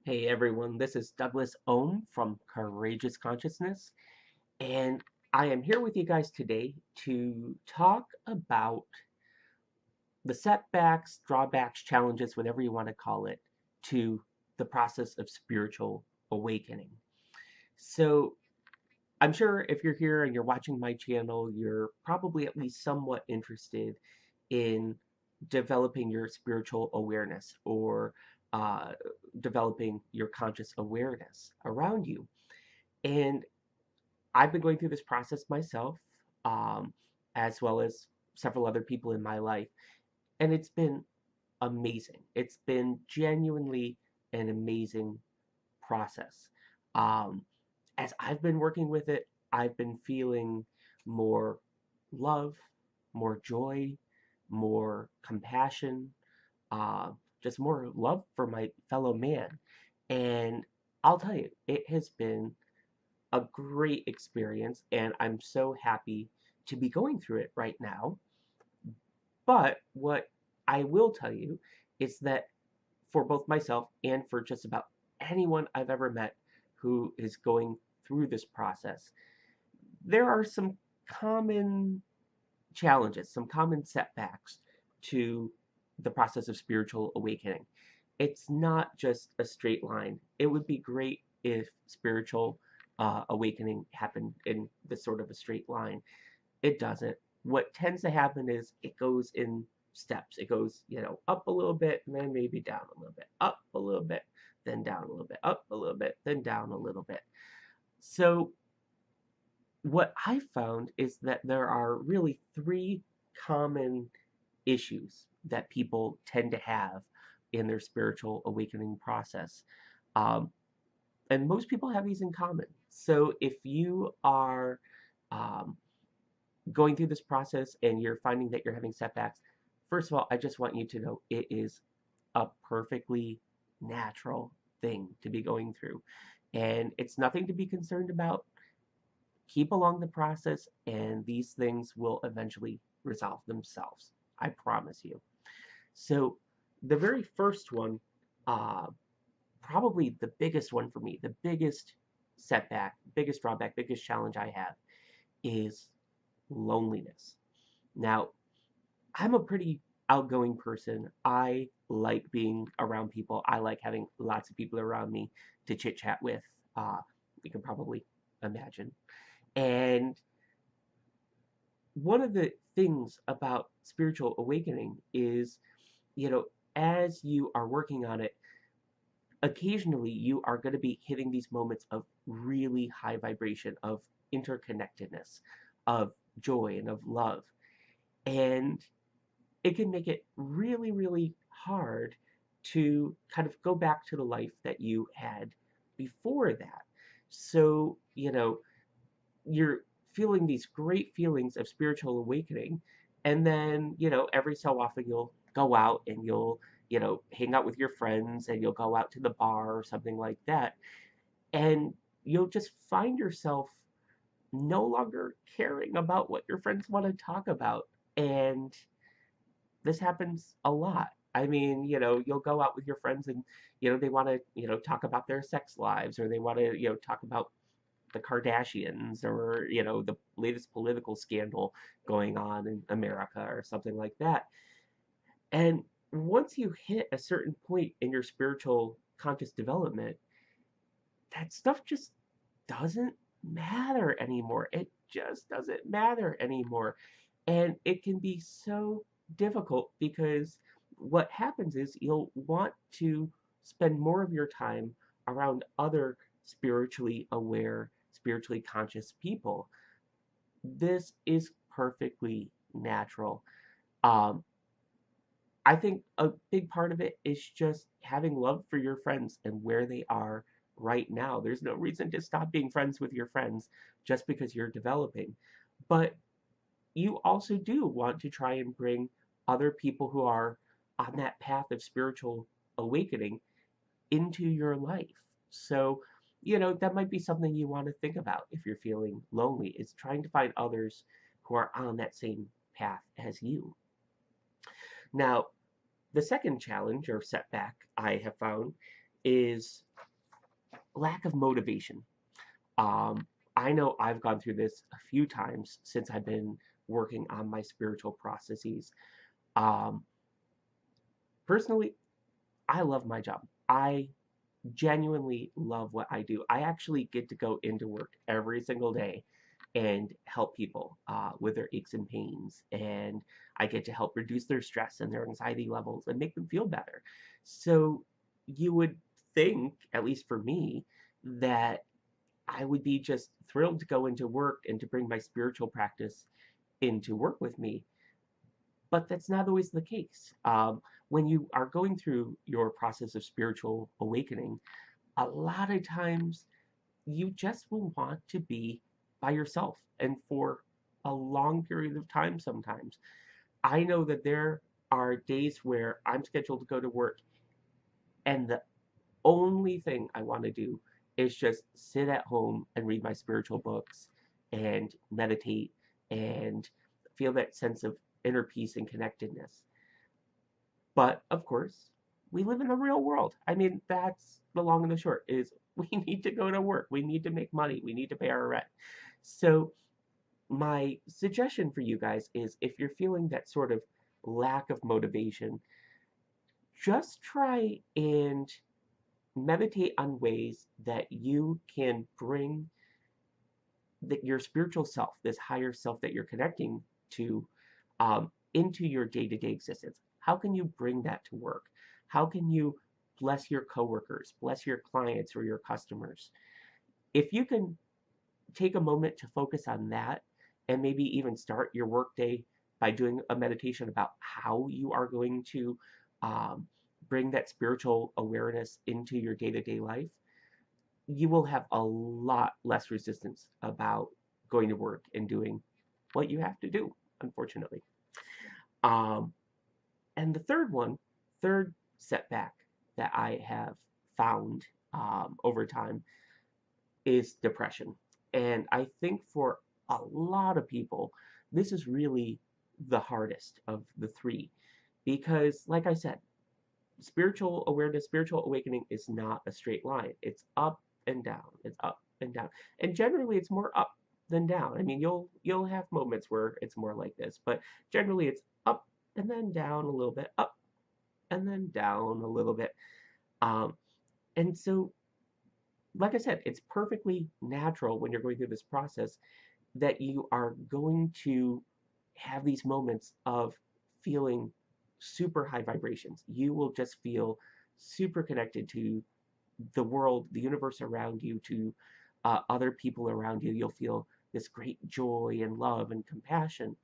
Hey everyone, this is Douglas Ohm from Courageous Consciousness, and I am here with you guys today to talk about the setbacks, drawbacks, challenges, whatever you want to call it, to the process of spiritual awakening. So, I'm sure if you're here and you're watching my channel, you're probably at least somewhat interested in developing your spiritual awareness or uh, developing your conscious awareness around you. And I've been going through this process myself, um, as well as several other people in my life, and it's been amazing. It's been genuinely an amazing process. Um, as I've been working with it, I've been feeling more love, more joy, more compassion, uh, just more love for my fellow man. And I'll tell you, it has been a great experience, and I'm so happy to be going through it right now. But what I will tell you is that for both myself and for just about anyone I've ever met who is going through this process, there are some common challenges, some common setbacks to the process of spiritual awakening. It's not just a straight line. It would be great if spiritual awakening happened in this sort of a straight line. It doesn't. What tends to happen is it goes in steps. It goes, up a little bit and then maybe down a little bit, up a little bit, then down a little bit, up a little bit, then down a little bit. So what I found is that there are really three common issues that people tend to have in their spiritual awakening process. Um, and most people have these in common. So if you are um, going through this process and you're finding that you're having setbacks, first of all, I just want you to know it is a perfectly natural thing to be going through. And it's nothing to be concerned about. Keep along the process, and these things will eventually resolve themselves. I promise you. So, the very first one, uh, probably the biggest one for me, the biggest setback, biggest drawback, biggest challenge I have is loneliness. Now, I'm a pretty outgoing person. I like being around people. I like having lots of people around me to chit chat with. You can probably imagine. And one of the things about spiritual awakening is, you know, as you are working on it, occasionally you are going to be hitting these moments of really high vibration, of interconnectedness, of joy, and of love. And it can make it really, really hard to kind of go back to the life that you had before that. So, you're feeling these great feelings of spiritual awakening, and then, every so often you'll go out and you'll, hang out with your friends and you'll go out to the bar or something like that. And you'll just find yourself no longer caring about what your friends want to talk about. And this happens a lot. I mean, you'll go out with your friends and, they want to, talk about their sex lives, or they want to, talk about the Kardashians, or, the latest political scandal going on in America or something like that. And once you hit a certain point in your spiritual conscious development, that stuff just doesn't matter anymore. It just doesn't matter anymore. And it can be so difficult because what happens is you'll want to spend more of your time around other spiritually aware, spiritually conscious people. This is perfectly natural. Um, I think a big part of it is just having love for your friends and where they are right now. There's no reason to stop being friends with your friends just because you're developing. But you also do want to try and bring other people who are on that path of spiritual awakening into your life. So, that might be something you want to think about if you're feeling lonely, is trying to find others who are on that same path as you. Now, the second challenge or setback I have found is lack of motivation. Um, I know I've gone through this a few times since I've been working on my spiritual processes. Um, Personally, I love my job. I genuinely love what I do. I actually get to go into work every single day and help people with their aches and pains. And I get to help reduce their stress and their anxiety levels and make them feel better. So you would think, at least for me, that I would be just thrilled to go into work and to bring my spiritual practice into work with me. But that's not always the case. When you are going through your process of spiritual awakening, a lot of times you just will want to be by yourself and for a long period of time sometimes. I know that there are days where I'm scheduled to go to work and the only thing I want to do is just sit at home and read my spiritual books and meditate and feel that sense of inner peace and connectedness. But of course, we live in the real world. I mean, that's the long and the short is we need to go to work. We need to make money. We need to pay our rent. So my suggestion for you guys is if you're feeling that sort of lack of motivation, just try and meditate on ways that you can bring that your spiritual self, this higher self that you're connecting to, into your day-to-day existence. How can you bring that to work? How can you bless your coworkers, bless your clients or your customers? If you can take a moment to focus on that and maybe even start your workday by doing a meditation about how you are going to um, bring that spiritual awareness into your day-to-day life, you will have a lot less resistance about going to work and doing what you have to do, unfortunately. Um, and the third setback that I have found over time is depression. And I think for a lot of people, this is really the hardest of the three because, like I said, spiritual awareness, spiritual awakening is not a straight line. It's up and down. It's up and down. And generally it's more up than down. I mean, you'll have moments where it's more like this, but generally it's up and then down a little bit, up and then down a little bit. Um, and so, like I said, it's perfectly natural when you're going through this process that you are going to have these moments of feeling super high vibrations. You will just feel super connected to the world, the universe around you, to other people around you. You'll feel this great joy and love and compassion.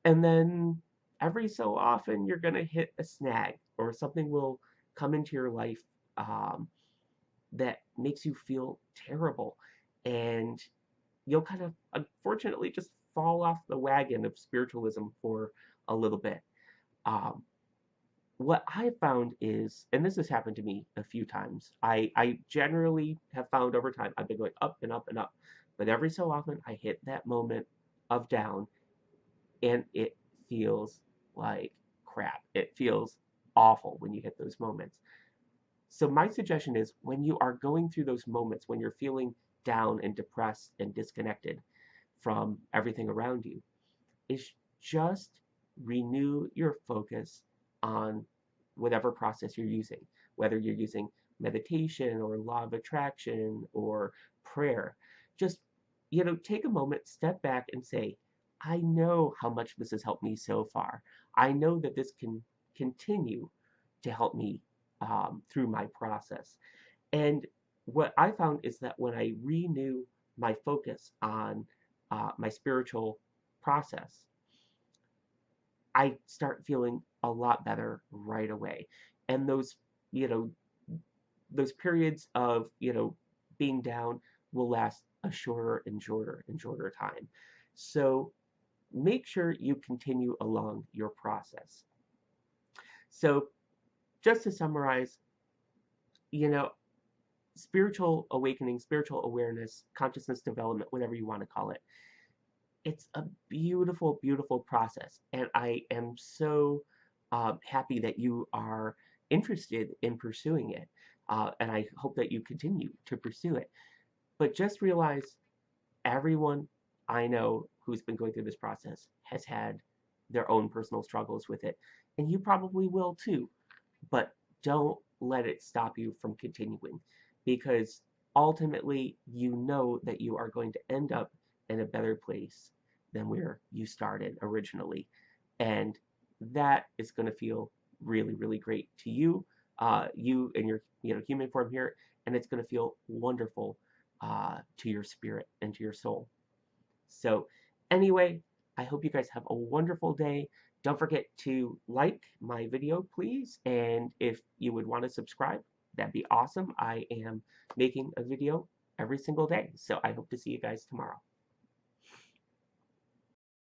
And then every so often, you're going to hit a snag or something will come into your life um, that makes you feel terrible. And you'll kind of, unfortunately, just fall off the wagon of spiritualism for a little bit. Um, what I found is, and this has happened to me a few times, I generally have found over time I've been going up and up and up, but every so often I hit that moment of down and it feels like crap. It feels awful when you hit those moments. So, my suggestion is when you are going through those moments, when you're feeling down and depressed and disconnected from everything around you, is just renew your focus on whatever process you're using, whether you're using meditation or law of attraction or prayer. Just, take a moment, step back and say, I know how much this has helped me so far. I know that this can continue to help me through my process. And what I found is that when I renew my focus on my spiritual process, I start feeling a lot better right away. And you know, those periods of, being down will last a shorter and shorter and shorter time. So make sure you continue along your process. So just to summarize, you know, spiritual awakening, spiritual awareness, consciousness development, whatever you want to call it, it's a beautiful, beautiful process. And I am so happy that you are interested in pursuing it. and I hope that you continue to pursue it. But just realize everyone I know who's been going through this process has had their own personal struggles with it, and you probably will too. But don't let it stop you from continuing, because ultimately you know that you are going to end up in a better place than where you started originally. And that is going to feel really, really great to you, you and your human form here, and it's going to feel wonderful to your spirit and to your soul. So, anyway, I hope you guys have a wonderful day. Don't forget to like my video, please. And if you would want to subscribe, that'd be awesome. I am making a video every single day. So I hope to see you guys tomorrow.